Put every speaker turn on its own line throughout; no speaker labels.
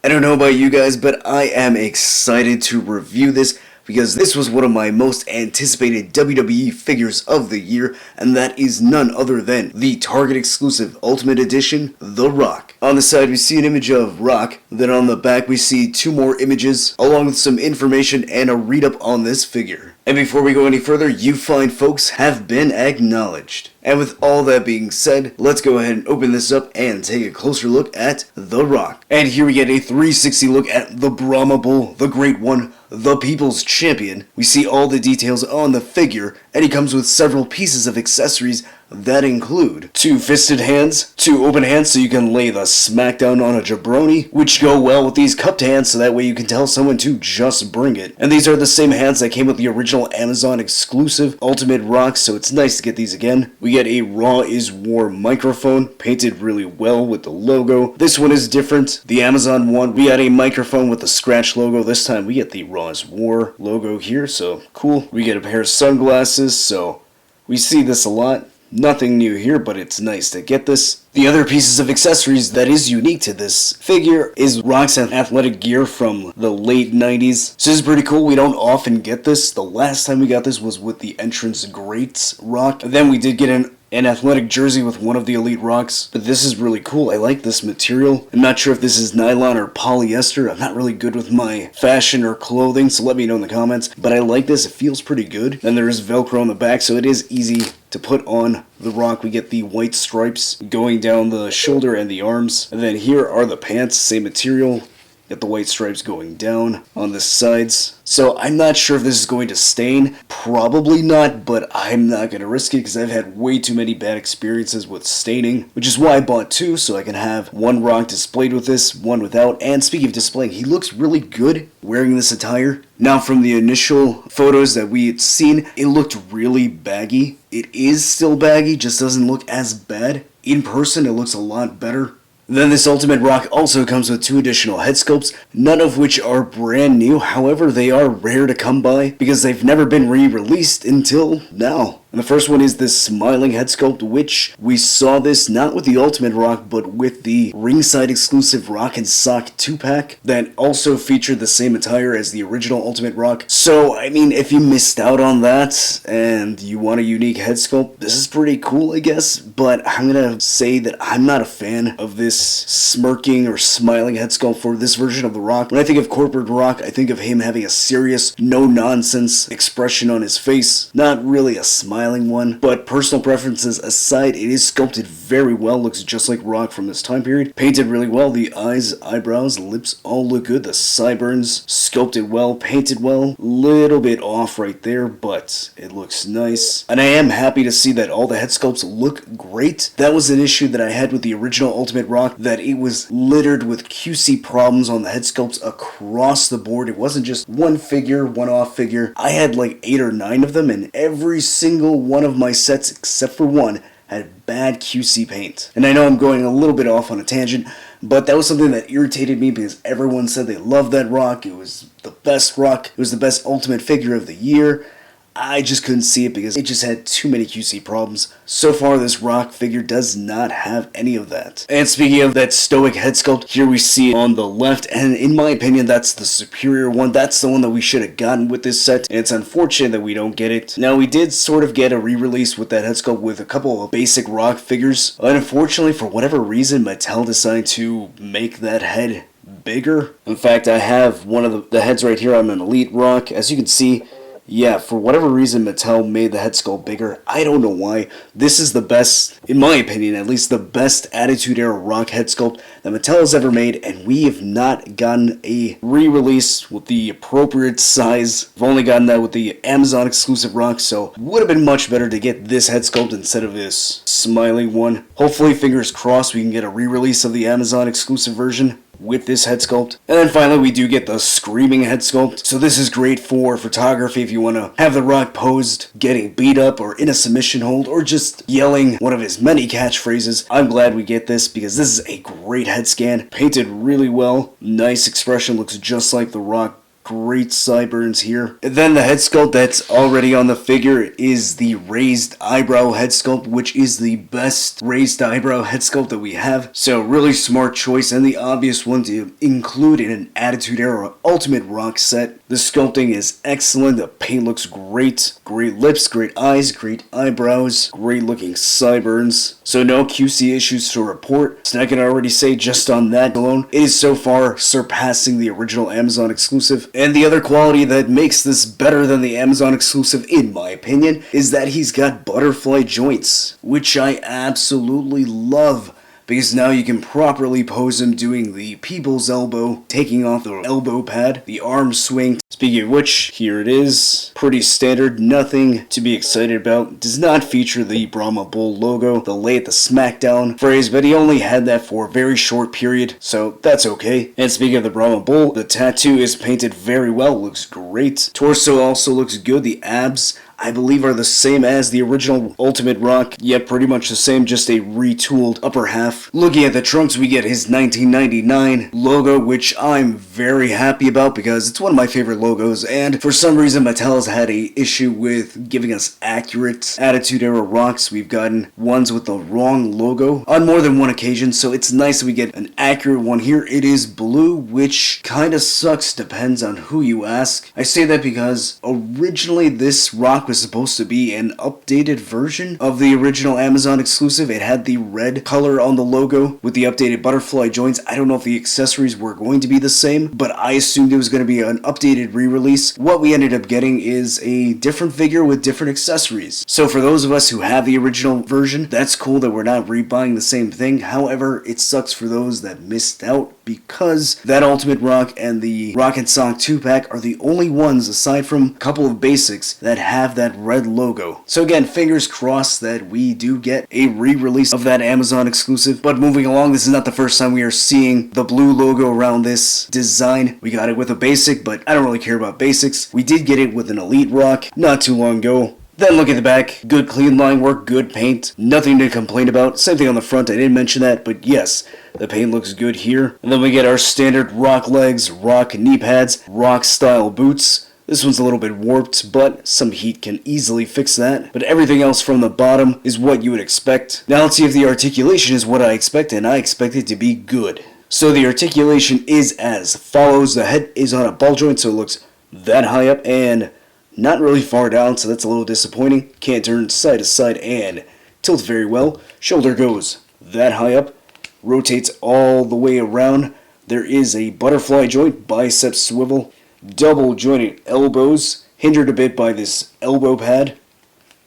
I don't know about you guys, but I am excited to review this because this was one of my most anticipated WWE figures of the year, and that is none other than the Target exclusive Ultimate Edition, The Rock. On the side we see an image of Rock, then on the back we see two more images along with some information and a read-up on this figure. And before we go any further, you fine folks have been acknowledged. And with all that being said, let's go ahead and open this up and take a closer look at The Rock. And here we get a 360 look at the Brahma Bull, the Great One, the People's Champion. We see all the details on the figure, and he comes with several pieces of accessories that include two fisted hands, two open hands so you can lay the smackdown on a jabroni, which go well with these cupped hands so that way you can tell someone to just bring it. And these are the same hands that came with the original Amazon exclusive Ultimate Rock, so it's nice to get these again. We get a Raw is War microphone, painted really well with the logo. This one is different. The Amazon one, we got a microphone with the scratch logo. This time we get the Raw is War logo here, so cool. We get a pair of sunglasses, so we see this a lot. Nothing new here, but it's nice to get this. The other pieces of accessories that is unique to this figure is Rock's athletic gear from the late 90s. So this is pretty cool. We don't often get this. The last time we got this was with the Entrance Greats Rock. And then we did get an athletic jersey with one of the Elite Rocks, but this is really cool. I like this material. I'm not sure if this is nylon or polyester. I'm not really good with my fashion or clothing, so let me know in the comments. But I like this. It feels pretty good. Then there is Velcro on the back, so it is easy to put on the Rock. We get the white stripes going down the shoulder and the arms. And then here are the pants, same material. Got the white stripes going down on the sides. So I'm not sure if this is going to stain. Probably not, but I'm not going to risk it because I've had way too many bad experiences with staining, which is why I bought two, so I can have one Rock displayed with this, one without. And speaking of displaying, he looks really good wearing this attire. Now from the initial photos that we had seen, it looked really baggy. It is still baggy, just doesn't look as bad. In person, it looks a lot better. Then this Ultimate Rock also comes with two additional head sculpts, none of which are brand new. However, they are rare to come by because they've never been re-released until now. And the first one is this smiling head sculpt, which we saw this not with the Ultimate Rock, but with the ringside exclusive Rock and Sock 2-pack that also featured the same attire as the original Ultimate Rock. So, I mean, if you missed out on that and you want a unique head sculpt, this is pretty cool, I guess. But I'm gonna say that I'm not a fan of this smirking or smiling head sculpt for this version of the Rock. When I think of corporate Rock, I think of him having a serious, no-nonsense expression on his face. Not really a smiling one, but personal preferences aside, it is sculpted very well. Looks just like Rock from this time period. Painted really well. The eyes, eyebrows, lips all look good. The sideburns sculpted well, painted well. Little bit off right there, but it looks nice. And I am happy to see that all the head sculpts look great. That was an issue that I had with the original Ultimate Rock, that it was littered with QC problems on the head sculpts across the board. It wasn't just one figure, one off figure. I had like 8 or 9 of them, and every single one of my sets except for one had bad QC paint. And I know I'm going a little bit off on a tangent, but that was something that irritated me because everyone said they loved that Rock. It was the best Rock. It was the best Ultimate figure of the year. I just couldn't see it because it just had too many QC problems. So far, this Rock figure does not have any of that. And speaking of that Stoic head sculpt, here we see on the left, and in my opinion, that's the superior one. That's the one that we should have gotten with this set, and it's unfortunate that we don't get it. Now, we did sort of get a re-release with that head sculpt with a couple of basic Rock figures. Unfortunately, for whatever reason, Mattel decided to make that head bigger. In fact, I have one of the heads right here. I'm an Elite Rock. As you can see, yeah, for whatever reason, Mattel made the head sculpt bigger. I don't know why. This is the best, in my opinion, at least the best Attitude Era Rock head sculpt that Mattel has ever made, and we have not gotten a re-release with the appropriate size. We've only gotten that with the Amazon exclusive Rock, so it would have been much better to get this head sculpt instead of this smiling one. Hopefully, fingers crossed, we can get a re-release of the Amazon exclusive version with this head sculpt. And then finally we do get the screaming head sculpt. So this is great for photography if you want to have the Rock posed getting beat up or in a submission hold or just yelling one of his many catchphrases. I'm glad we get this because this is a great head scan. Painted really well. Nice expression, looks just like the Rock Great sideburns here. And then the head sculpt that's already on the figure is the raised eyebrow head sculpt, which is the best raised eyebrow head sculpt that we have. So really smart choice and the obvious one to include in an Attitude Era Ultimate Rock set. The sculpting is excellent. The paint looks great. Great lips, great eyes, great eyebrows, great looking sideburns. So no QC issues to report. So I can already say just on that alone, it is so far surpassing the original Amazon exclusive. And the other quality that makes this better than the Amazon exclusive, in my opinion, is that he's got butterfly joints, which I absolutely love. Because now you can properly pose him doing the people's elbow, taking off the elbow pad, the arm swing. Speaking of which, here it is. Pretty standard, nothing to be excited about. Does not feature the Brahma Bull logo, the lay at the smackdown phrase, but he only had that for a very short period, so that's okay. And speaking of the Brahma Bull, the tattoo is painted very well, looks great. Torso also looks good, the abs I believe are the same as the original Ultimate Rock, yet pretty much the same, just a retooled upper half. Looking at the trunks, we get his 1999 logo, which I'm very happy about because it's one of my favorite logos, and for some reason Mattel's had a issue with giving us accurate Attitude Era rocks. We've gotten ones with the wrong logo on more than one occasion, so it's nice that we get an accurate one here. It is blue, which kinda sucks, depends on who you ask. I say that because originally this rock was supposed to be an updated version of the original Amazon exclusive. It had the red color on the logo with the updated butterfly joints. I don't know if the accessories were going to be the same, but I assumed it was going to be an updated re-release. What we ended up getting is a different figure with different accessories. So for those of us who have the original version, that's cool that we're not rebuying the same thing. However, it sucks for those that missed out because that Ultimate Rock and the Rock and Sock 2-pack are the only ones, aside from a couple of basics, that have that red logo. So again, fingers crossed that we do get a re-release of that Amazon exclusive. But moving along, this is not the first time we are seeing the blue logo around this design. We got it with a basic, but I don't really care about basics. We did get it with an Elite Rock not too long ago. Then look at the back, good clean line work, good paint, nothing to complain about. Same thing on the front, I didn't mention that, but yes, the paint looks good here. And then we get our standard rock legs, rock knee pads, rock style boots. This one's a little bit warped, but some heat can easily fix that. But everything else from the bottom is what you would expect. Now let's see if the articulation is what I expect, and I expect it to be good. So the articulation is as follows. The head is on a ball joint, so it looks that high up, and not really far down, so that's a little disappointing. Can't turn side to side and tilts very well. Shoulder goes that high up, rotates all the way around. There is a butterfly joint, bicep swivel, double jointed elbows, hindered a bit by this elbow pad. In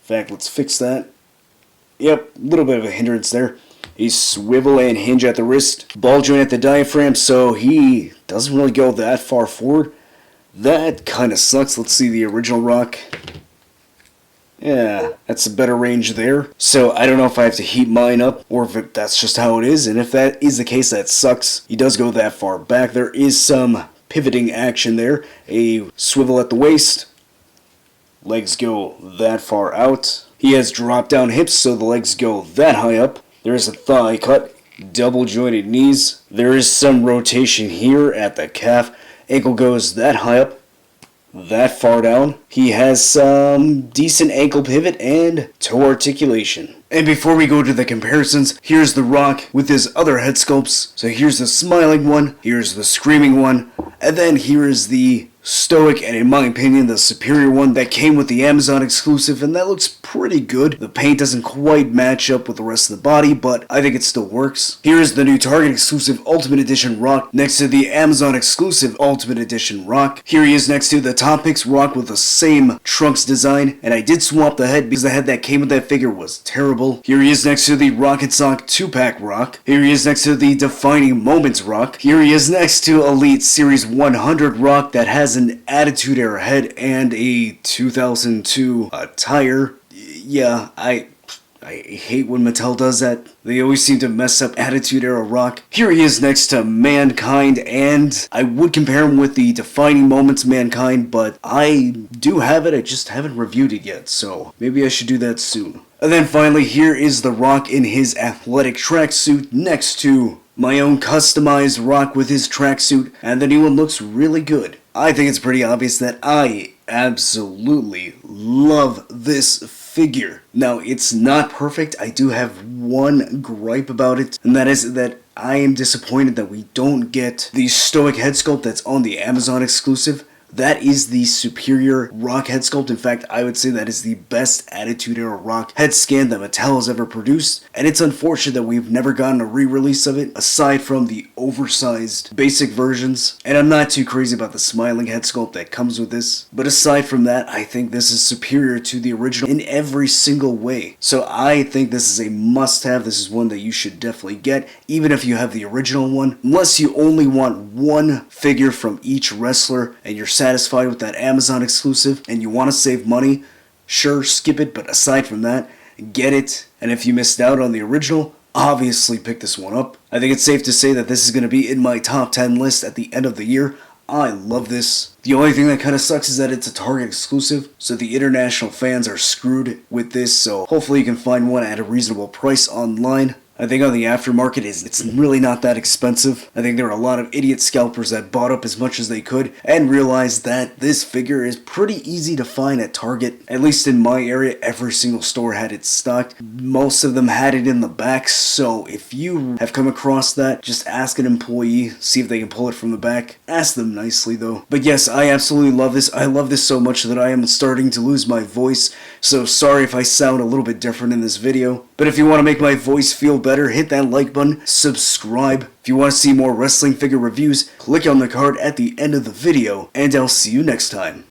fact, let's fix that. Yep, a little bit of a hindrance there. A swivel and hinge at the wrist, ball joint at the diaphragm, so he doesn't really go that far forward. That kind of sucks. Let's see the original rock. Yeah, that's a better range there. So I don't know if I have to heat mine up or if that's just how it is. And if that is the case, that sucks. He does go that far back. There is some pivoting action there. A swivel at the waist. Legs go that far out. He has drop down hips, so the legs go that high up. There is a thigh cut. Double jointed knees. There is some rotation here at the calf. Ankle goes that high up, that far down. He has some decent ankle pivot and toe articulation. And before we go to the comparisons, here's the Rock with his other head sculpts. So here's the smiling one, here's the screaming one, and then here is the Stoic, and in my opinion, the superior one that came with the Amazon exclusive, and that looks pretty good. The paint doesn't quite match up with the rest of the body, but I think it still works. Here is the new Target exclusive Ultimate Edition Rock next to the Amazon exclusive Ultimate Edition Rock. Here he is next to the Top Picks Rock with the same trunks design, and I did swap the head because the head that came with that figure was terrible. Here he is next to the Rock and Sock 2-pack Rock. Here he is next to the Defining Moments Rock. Here he is next to Elite Series 100 Rock that has an Attitude Era head and a 2002 tire. Yeah, I hate when Mattel does that. They always seem to mess up Attitude Era Rock. Here he is next to Mankind, and I would compare him with the Defining Moments Mankind, but I do have it, I just haven't reviewed it yet, so maybe I should do that soon. And then finally, here is the Rock in his athletic tracksuit next to my own customized Rock with his tracksuit, and the new one looks really good. I think it's pretty obvious that I absolutely love this figure. Now, it's not perfect. I do have one gripe about it, and that is that I am disappointed that we don't get the Stoic head sculpt that's on the Amazon exclusive. That is the superior Rock head sculpt. In fact, I would say that is the best Attitude Era Rock head scan that Mattel has ever produced, and it's unfortunate that we've never gotten a re-release of it, aside from the oversized basic versions. And I'm not too crazy about the smiling head sculpt that comes with this, but aside from that, I think this is superior to the original in every single way. So I think this is a must-have. This is one that you should definitely get, even if you have the original one, unless you only want one figure from each wrestler and you're satisfied with that Amazon exclusive and you want to save money. Sure, skip it, but aside from that, get it. And if you missed out on the original, obviously pick this one up. I think it's safe to say that this is going to be in my top 10 list at the end of the year. I love this. The only thing that kind of sucks is that it's a Target exclusive, so the international fans are screwed with this, so hopefully you can find one at a reasonable price online. I think on the aftermarket it's really not that expensive. I think there are a lot of idiot scalpers that bought up as much as they could and realized that this figure is pretty easy to find at Target. At least in my area, every single store had it stocked. Most of them had it in the back, so if you have come across that, just ask an employee, see if they can pull it from the back. Ask them nicely though. But yes, I absolutely love this. I love this so much that I am starting to lose my voice, so sorry if I sound a little bit different in this video. But if you want to make my voice feel better, hit that like button, subscribe. If you want to see more wrestling figure reviews, click on the card at the end of the video, and I'll see you next time.